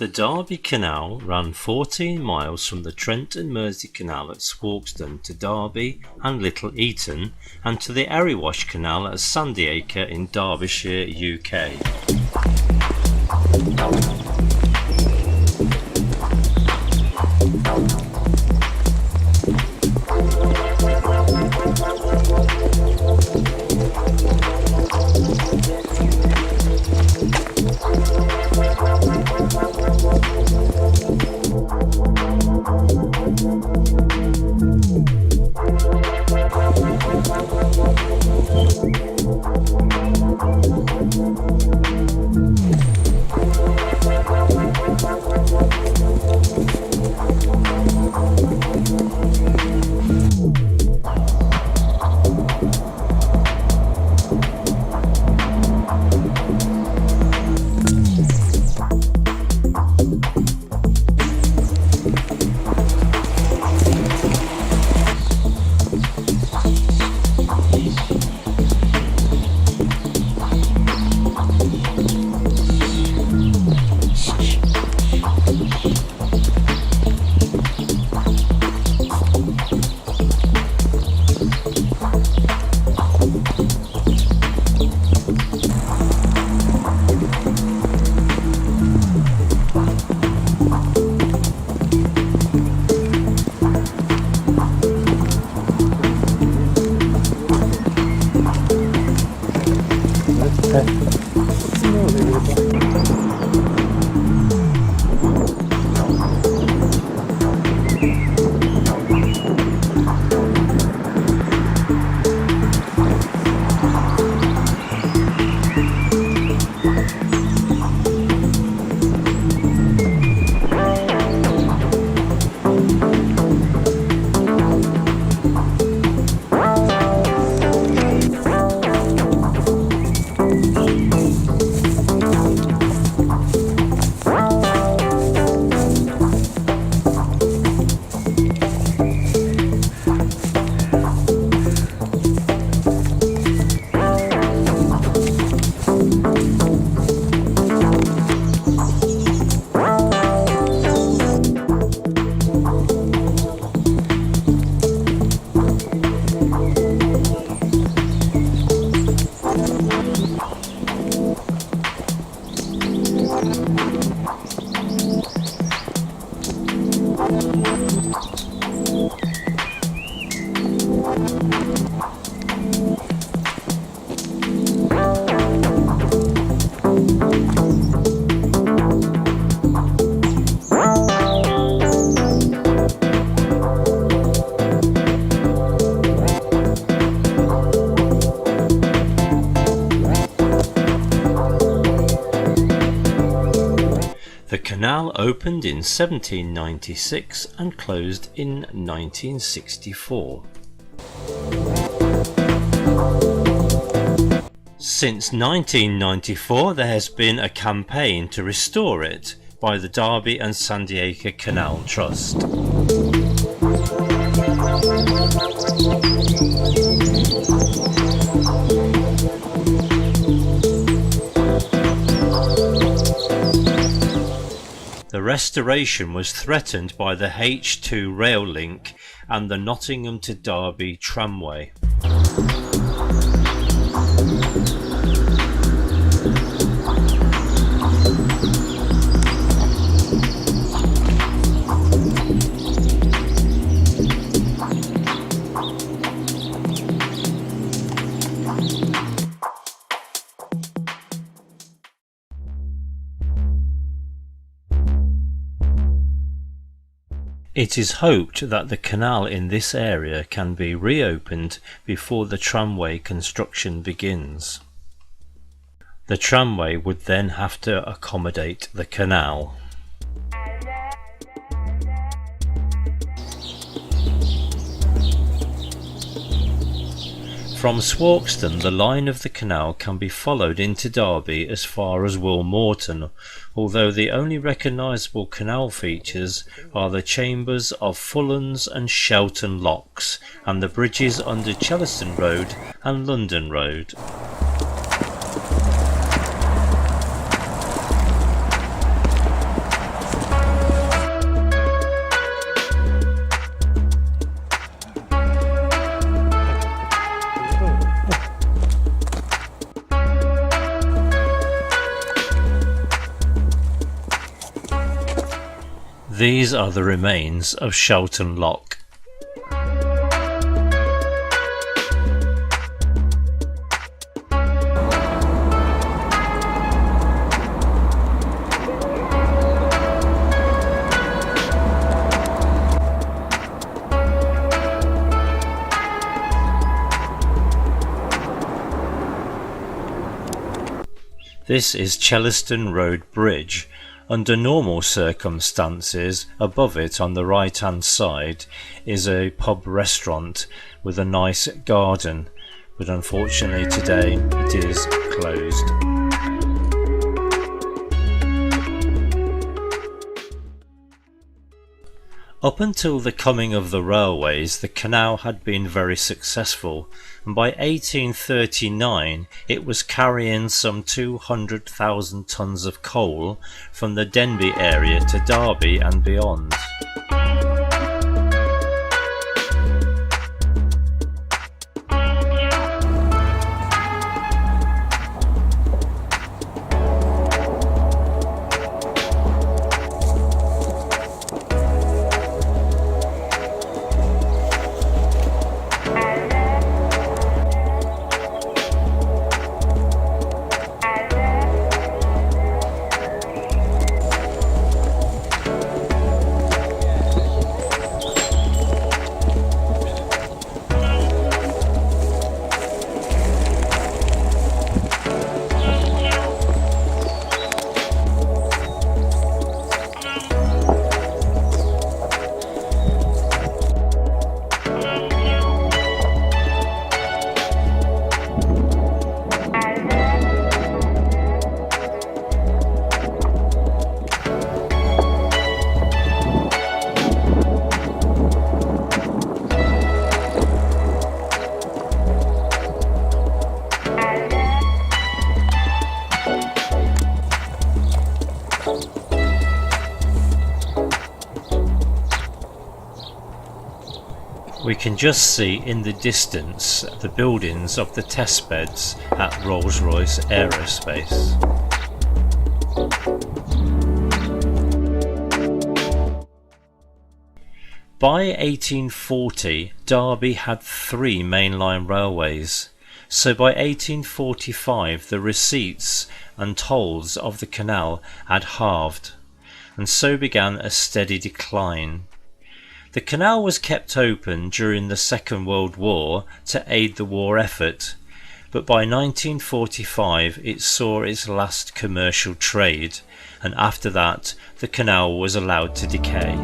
The Derby Canal ran 14 miles from the Trent and Mersey Canal at Swoxton to Derby and Little Eaton, and to the Erewash Canal at Sandyacre in Derbyshire, UK. The canal opened in 1796 and closed in 1964. Since 1994 there has been a campaign to restore it by the Derby and Sandyacre Canal Trust. The restoration was threatened by the H2 rail link and the Nottingham to Derby tramway. It is hoped that the canal in this area can be reopened before the tramway construction begins. The tramway would then have to accommodate the canal. From Swoxton, the line of the canal can be followed into Derby as far as Wilmorton, although the only recognisable canal features are the chambers of Fullan's and Shelton locks and the bridges under Chellaston Road and London Road. These are the remains of Shelton Lock. This is Chellaston Road Bridge. Under normal circumstances, above it on the right hand side is a pub restaurant with a nice garden, but unfortunately today it is closed. Up until the coming of the railways, the canal had been very successful, and by 1839 it was carrying some 200,000 tonnes of coal from the Denbigh area to Derby and beyond. We can just see in the distance the buildings of the test beds at Rolls-Royce Aerospace. By 1840, Derby had 3 mainline railways, so by 1845 the receipts and tolls of the canal had halved, and so began a steady decline. The canal was kept open during the Second World War to aid the war effort, but by 1945 it saw its last commercial trade, and after that the canal was allowed to decay.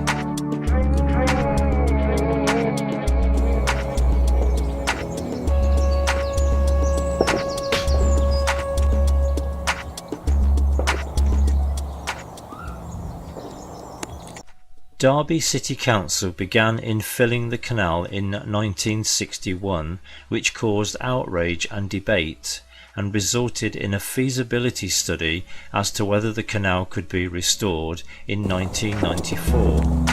Derby City Council began infilling the canal in 1961, which caused outrage and debate, and resulted in a feasibility study as to whether the canal could be restored in 1994.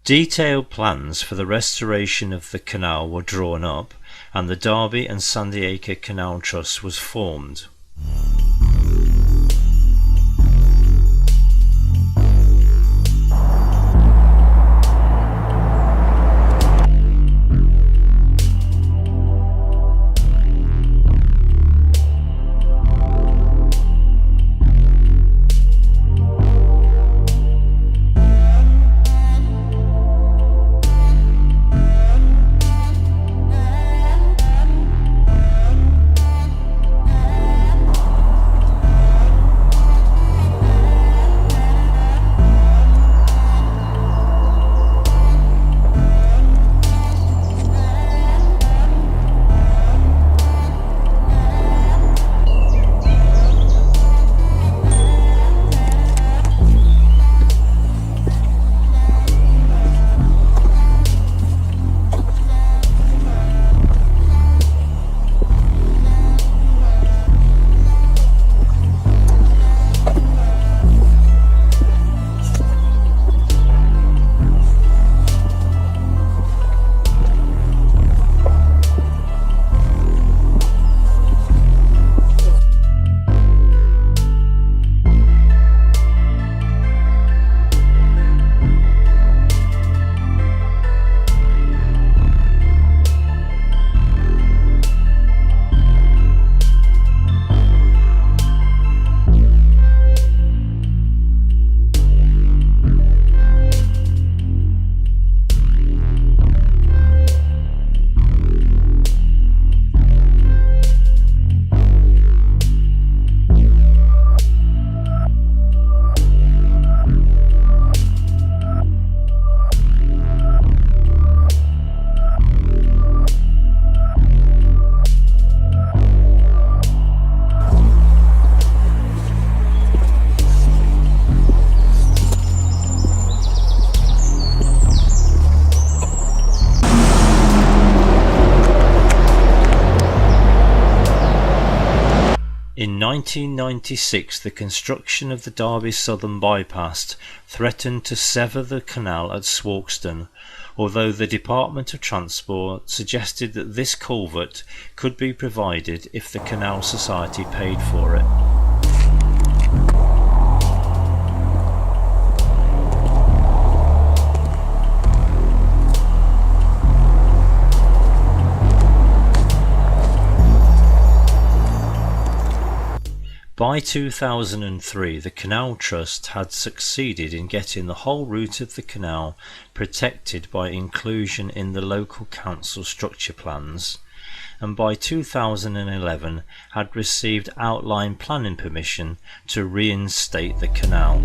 Detailed plans for the restoration of the canal were drawn up, and the Derby and Sandy Acre Canal Trust was formed. In 1996, the construction of the Derby Southern Bypass threatened to sever the canal at Swarkston, although the Department of Transport suggested that this culvert could be provided if the Canal Society paid for it. By 2003, the Canal Trust had succeeded in getting the whole route of the canal protected by inclusion in the local council structure plans, and by 2011 had received outline planning permission to reinstate the canal.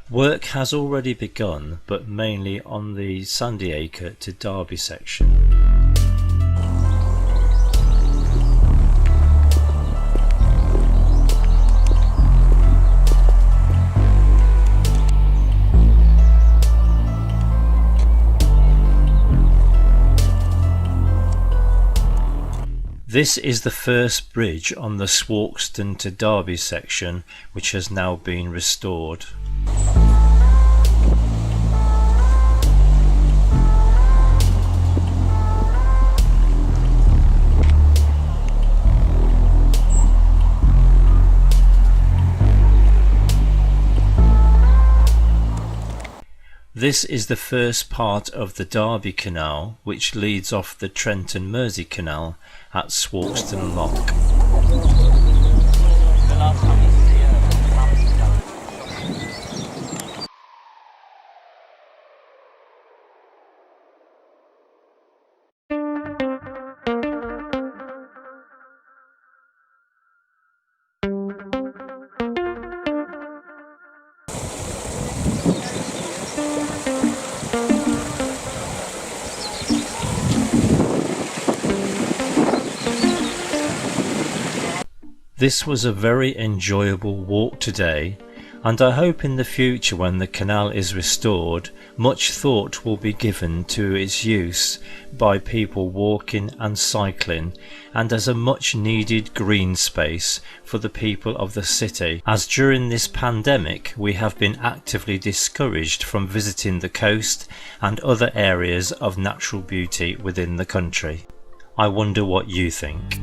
Work has already begun, but mainly on the Sandy Acre to Derby section. This is the first bridge on the Swarkston to Derby section, which has now been restored. This is the first part of the Derby Canal, which leads off the Trent and Mersey Canal at Swarkston Lock. This was a very enjoyable walk today, and I hope in the future, when the canal is restored, much thought will be given to its use by people walking and cycling, and as a much needed green space for the people of the city, as during this pandemic we have been actively discouraged from visiting the coast and other areas of natural beauty within the country. I wonder what you think.